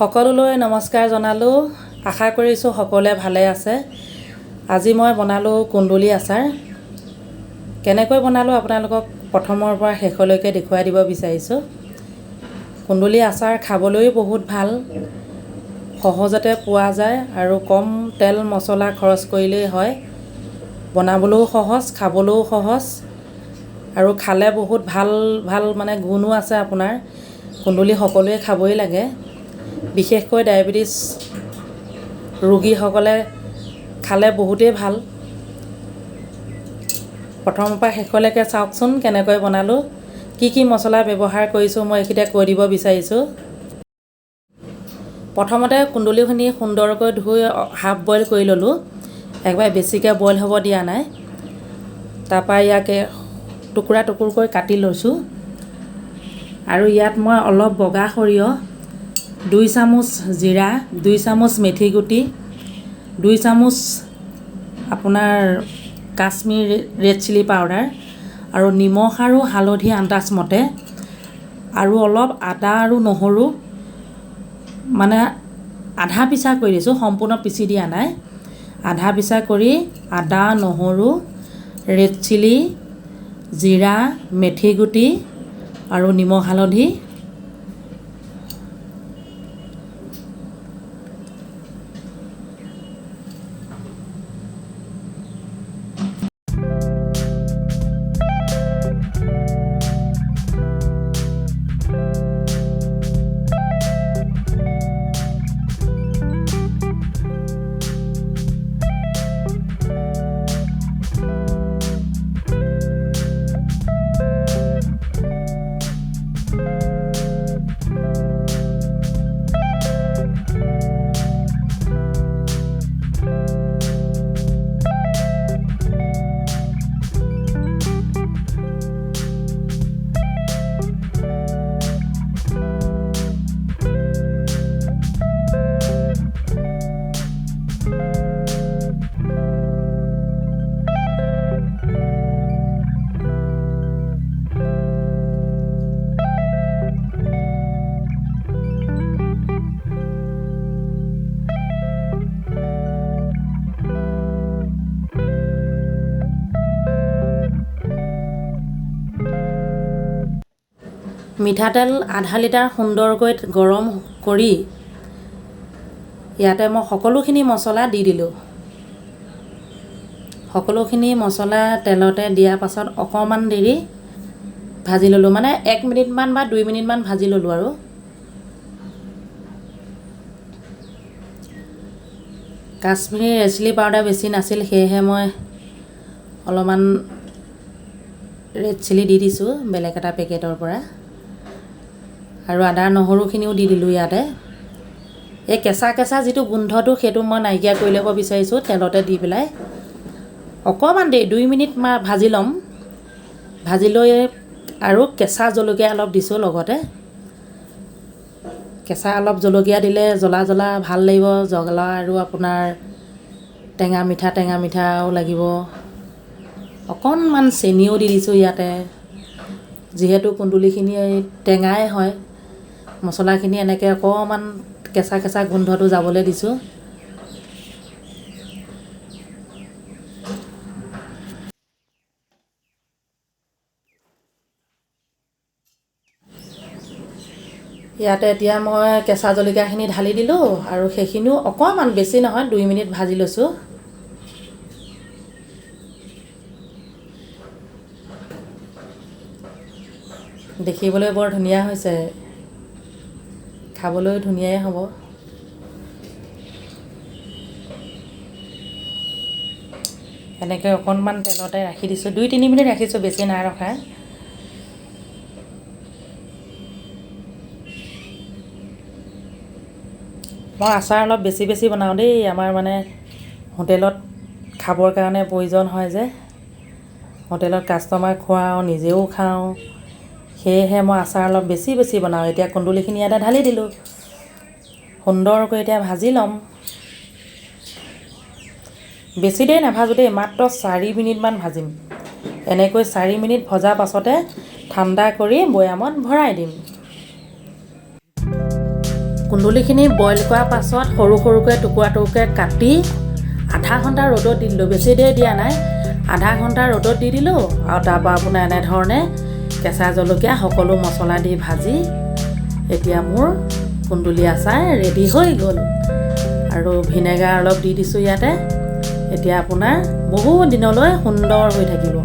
সকলোলৈ নমস্কাৰ জনালোঁ। আশা কৰিছোঁ সকলোৱে ভালে আছে। আজি মই বনালোঁ কুন্দুলি আচাৰ। কেনেকৈ বনালোঁ আপোনালোকক প্ৰথমৰ পৰা শেষলৈকে দেখুৱাই দিব বিচাৰিছোঁ। কুন্দুলি আচাৰ খাবলৈও বহুত ভাল, সহজতে পোৱা যায় আৰু কম তেল মছলা খৰচ কৰিলেই হয়। বনাবলৈও সহজ, খাবলৈও সহজ আৰু খালে বহুত ভাল মানে গুণো আছে আপোনাৰ। কুন্দুলি সকলোৱে খাবই লাগে, বিশেষকৈ ডায়েবেটিছ ৰোগীসকলে খালে বহুতেই ভাল। প্ৰথমৰ পৰা শেষলৈকে চাওকচোন কেনেকৈ বনালোঁ, কি মছলা ব্যৱহাৰ কৰিছোঁ মই এইখিনিতে কৈ দিব বিচাৰিছোঁ। প্ৰথমতে কুন্দুলিখিনি সুন্দৰকৈ ধুই হাফ বইল কৰি ল'লোঁ, একবাৰে বেছিকৈ বইল হ'ব দিয়া নাই। তাৰপৰা ইয়াকে টুকুৰা টুকুৰকৈ কাটি লৈছোঁ আৰু ইয়াত মই অলপ বগা সৰিয়হ, 2 চামুচ জিৰা, 2 চামুচ মেথি গুটি, 2 চামুচ আপোনাৰ কাশ্মীৰ ৰেড চিলি পাউডাৰ আৰু নিমখ আৰু হালধি আন্দাজমতে আৰু অলপ আদা আৰু নহৰু মানে আধা পিচা কৰি দিছোঁ, সম্পূৰ্ণ পিচি দিয়া নাই। আধা পিচা কৰি আদা, নহৰু, ৰেড চিলি, জিৰা, মেথি গুটি আৰু নিমখ হালধি মিঠাতেল আধা লিটাৰ সুন্দৰকৈ গৰম কৰি ইয়াতে মই সকলোখিনি মছলা দি দিলোঁ। সকলোখিনি মছলা তেলতে দিয়াৰ পাছত অকণমান দেৰি ভাজি ল'লোঁ, মানে 1 মিনিটমান বা 2 মিনিটমান ভাজি ল'লোঁ আৰু কাশ্মীৰী ৰেড চিলি পাউডাৰ বেছি নাছিল, সেয়েহে মই অলপমান ৰেড চিলি দি দিছোঁ বেলেগ এটা পেকেটৰ পৰা আৰু আদা নহৰুখিনিও দি দিলোঁ ইয়াতে। এই কেঁচা যিটো গোন্ধটো সেইটো মই নাইকিয়া কৰি ল'ব বিচাৰিছোঁ তেলতে দি পেলাই। অকণমান দেৰি 2 মিনিট ভাজি ল'ম। ভাজি লৈ আৰু কেঁচা জলকীয়া অলপ দিছোঁ লগতে। কেঁচা অলপ জলকীয়া দিলে জ্বলা ভাল লাগিব, জ্বলা আৰু আপোনাৰ টেঙা মিঠাও লাগিব। অকণমান চেনিও দি দিছোঁ ইয়াতে, যিহেতু কুন্দুলিখিনি টেঙাই হয়। মছলাখিনি এনেকৈ অকণমান কেঁচা গোন্ধটো যাবলৈ দিছোঁ। ইয়াতে এতিয়া মই কেঁচা জলকীয়াখিনি ঢালি দিলোঁ আৰু সেইখিনিও অকণমান, বেছি নহয়, 2 মিনিট ভাজি লৈছোঁ। দেখিবলৈ বৰ ধুনীয়া হৈছে, খাবলৈ ধুনীয়াই হ'ব। এনেকৈ অকণমান তেলতে ৰাখি দিছোঁ, 2-3 মিনিট ৰাখিছোঁ, বেছি নাই ৰখা। মই আচাৰ অলপ বেছি বনাওঁ দেই, আমাৰ মানে হোটেলত খাবৰ কাৰণে প্ৰয়োজন হয় যে, হোটেলত কাষ্টমাৰ খুৱাওঁ, নিজেও খাওঁ, সেয়েহে মই আচাৰ অলপ বেছি বনাওঁ। এতিয়া কুন্দুলিখিনি ইয়াতে ঢালি দিলোঁ, সুন্দৰকৈ এতিয়া ভাজি ল'ম। বেছি দেৰি নাভাজোঁ দেই, মাত্ৰ 4 মিনিটমান ভাজিম। এনেকৈ 4 মিনিট ভজাৰ পাছতে ঠাণ্ডা কৰি বৈয়ামত ভৰাই দিম। কুন্দুলিখিনি বইল কৰাৰ পাছত সৰু সৰুকৈ টুকুৰা টুকুৰকৈ কাটি আধা ঘণ্টা ৰ'দত দি দিলোঁ, বেছি দেৰি দিয়া নাই, আধা ঘণ্টা ৰ'দত দি দিলোঁ। আৰু তাৰপৰা আপোনাৰ এনেধৰণে কেঁচা জলকীয়া সকলো মছলা দি ভাজি এতিয়া মোৰ কুন্দুলি আচাৰ ৰেডি হৈ গ'ল। আৰু ভিনেগাৰ অলপ দি দিছোঁ ইয়াতে। এতিয়া আপোনাৰ বহু দিনলৈ সুন্দৰ হৈ থাকিব।